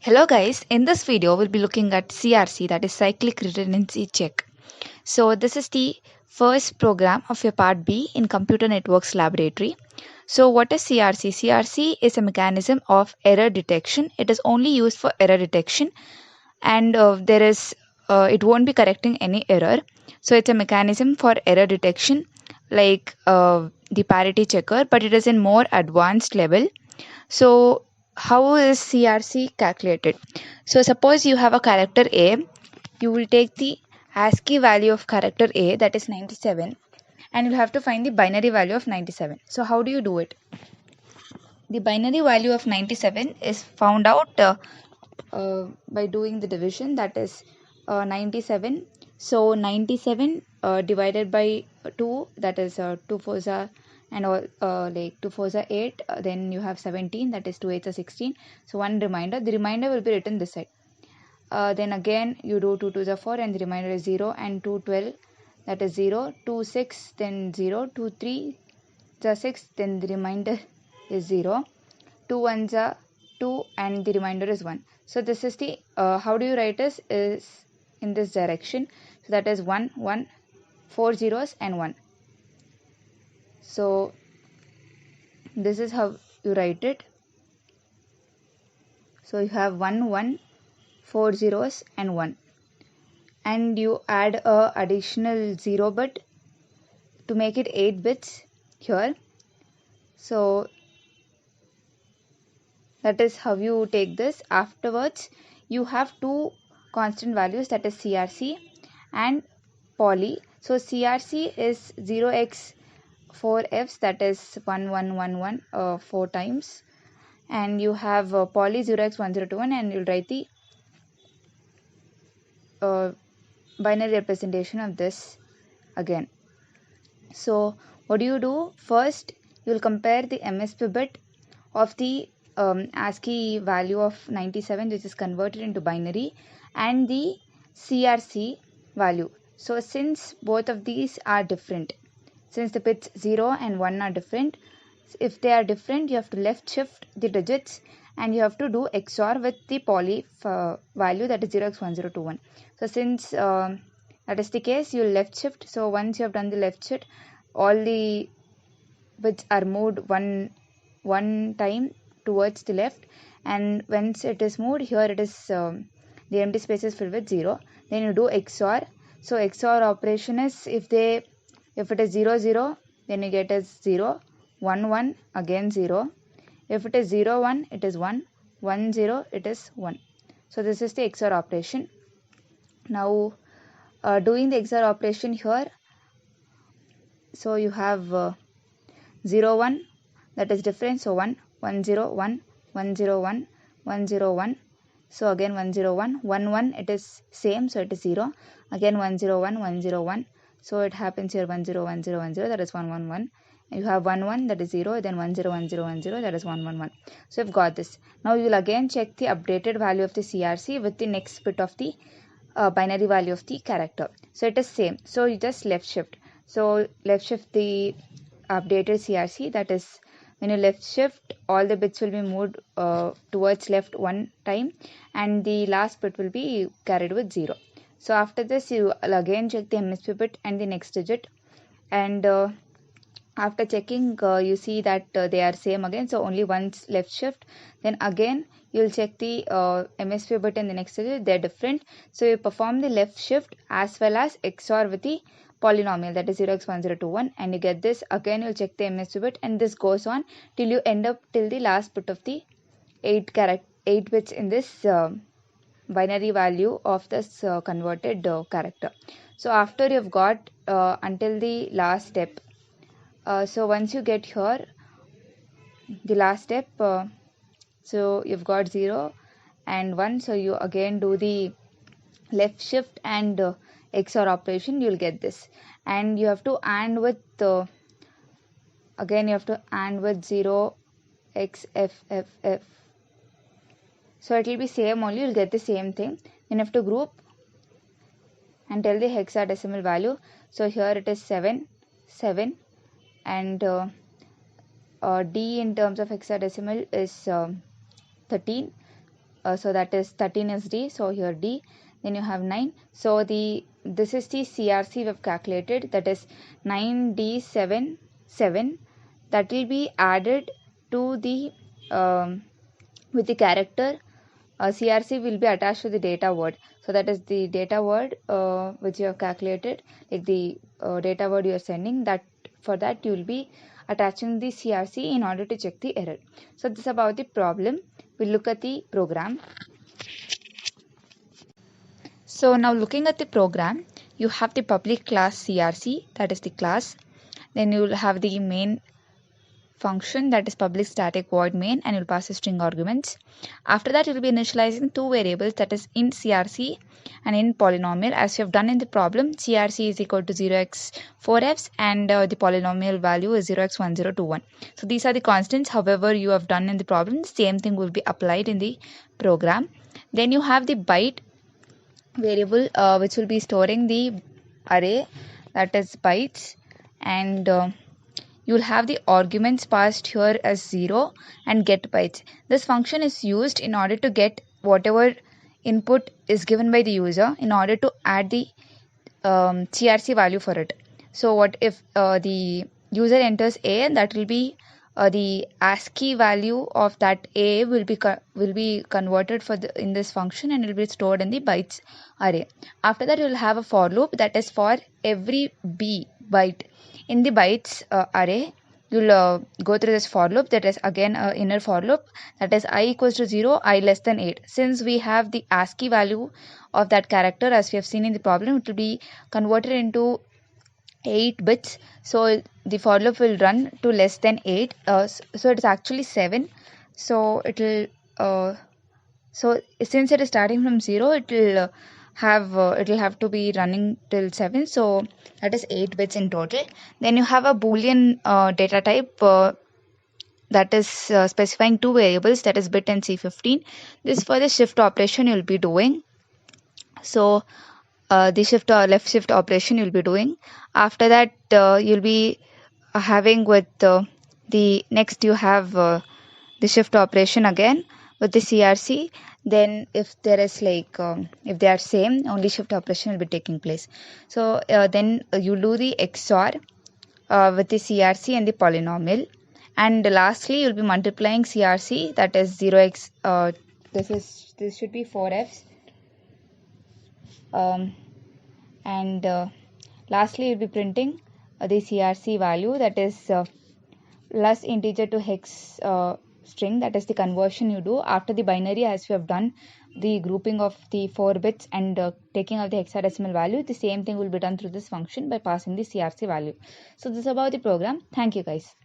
Hello guys, in this video we'll be looking at CRC, that is cyclic redundancy check. So this is the first program of your part B in Computer Networks Laboratory. So what is CRC? CRC is a mechanism of error detection. It is only used for error detection and it won't be correcting any error. So it's a mechanism for error detection like the parity checker, but it is in more advanced level. So how is CRC calculated? So suppose you have a character A, you will take the ASCII value of character A, that is 97, and you'll have to find the binary value of 97. So how do you do it? The binary value of 97 is found out by doing the division, that is 97. So 97 divided by 2, that is 2 fours are and all, like 2 fours are 8, then you have 17, that is 2 8s are 16. So one remainder, the remainder will be written this side. Then again you do 2 2s are 4 and the remainder is 0, and 2 12, that is 0, 2 6, then 0, 2 3 are 6, then the remainder is 0, 2 1s are 2 and the remainder is 1. So this is the how do you write this is in this direction. So that is 1 1, 4 zeros and 1. So this is how you write it. So you have 1 1, 4 zeros and 1, and you add a additional 0 bit to make it 8 bits here. So that is how you take this. Afterwards you have two constant values, that is CRC and poly. So CRC is 0x 4f's, that is 1111 4 times, and you have poly 0x1021, and you'll write the binary representation of this again. So what do you do? First you'll compare the MSP bit of the ASCII value of 97, which is converted into binary, and the CRC value. So since both of these are different, since the bits 0 and 1 are different, if they are different, you have to left shift the digits and you have to do XOR with the poly value, that is 0x1021. So since that is the case, you will left shift. So once you have done the left shift, all the bits are moved one time towards the left, and once it is moved, here it is the empty space is filled with 0. Then you do XOR. So XOR operation is if it is 0 0, then you get as 0, 1 1, again 0. If it is 0 1, it is 1, 1 0, it is 1. So this is the XOR operation. Now doing the XOR operation here, so you have 0 1, that is different. So 1 1 0 1 1 0 1 1 0 1. So again 1 0 1 1 1, it is same, so it is 0. Again 1 0 1 1 0 1. So it happens here 1 0 1 0 1 0, that is 1 1 1. And you have 1 1, that is 0. Then 1 0 1 0 1 0, that is 1 1 1. So you've got this. Now you will again check the updated value of the CRC with the next bit of the binary value of the character. So it is same. So you just left shift. So left shift the updated CRC, that is when you left shift, all the bits will be moved towards left one time, and the last bit will be carried with 0. So after this you will again check the MSP bit and the next digit, and after checking you see that they are same again, so only once left shift. Then again you will check the MSP bit and the next digit, they are different, so you perform the left shift as well as XOR with the polynomial, that is 0x1021, and you get this. Again you'll check the MSP bit, and this goes on till you end up till the last bit of the 8 bits in this binary value of this converted character. So after you've got until the last step, so once you get here the last step, so you've got 0 and 1, so you again do the left shift and XOR operation, you'll get this. And you have to AND with again you have to AND with 0 x f f f, so it will be same only, you'll get the same thing. Then you have to group and tell the hexadecimal value. So here it is 7 7, and D in terms of hexadecimal is 13. so that is 13 is D, so here D, then you have 9. So this is the CRC we have calculated, that is 9D7 that will be added to the with the character. CRC will be attached to the data word, so that is the data word which you have calculated, like the data word you are sending, that for that you will be attaching the CRC in order to check the error. So this is about the problem. We'll look at the program. So now looking at the program, you have the public class CRC, that is the class. Then you will have the main function, that is public static void main, and you'll pass the string arguments. After that, you'll be initializing two variables, that is in CRC and in polynomial. As you have done in the problem, CRC is equal to 0x4fs and the polynomial value is 0x1021. So these are the constants. However, you have done in the problem, the same thing will be applied in the program. Then you have the byte variable which will be storing the array, that is bytes, and you will have the arguments passed here as 0 and get bytes. This function is used in order to get whatever input is given by the user in order to add the CRC value for it. So what if the user enters A, and that will be the ASCII value of that A will be converted in this function, and it will be stored in the bytes array. After that, you will have a for loop, that is for every B byte in the bytes array. You'll go through this for loop, that is again inner for loop, that is I equals to 0, I less than 8. Since we have the ASCII value of that character, as we have seen in the problem, it will be converted into 8 bits. So the for loop will run to less than 8. So it is actually 7. So it will so since it is starting from 0, it will have to be running till 7. So that is 8 bits in total. Then you have a boolean data type that is specifying two variables, that is bit and C15. This for the shift operation you'll be doing. So the left shift operation you'll be doing. After that, you'll be having with the next you have the shift operation again with the CRC. Then if there is like if they are same, only shift operation will be taking place. So then you do the XOR with the CRC and the polynomial, and lastly you'll be multiplying CRC, that is 0x this should be 4fs, and lastly you'll be printing the CRC value, that is plus integer to hex string, that is the conversion you do after the binary. As we have done the grouping of the 4 bits and taking out the hexadecimal value, the same thing will be done through this function by passing the CRC value. So this is about the program. Thank you guys.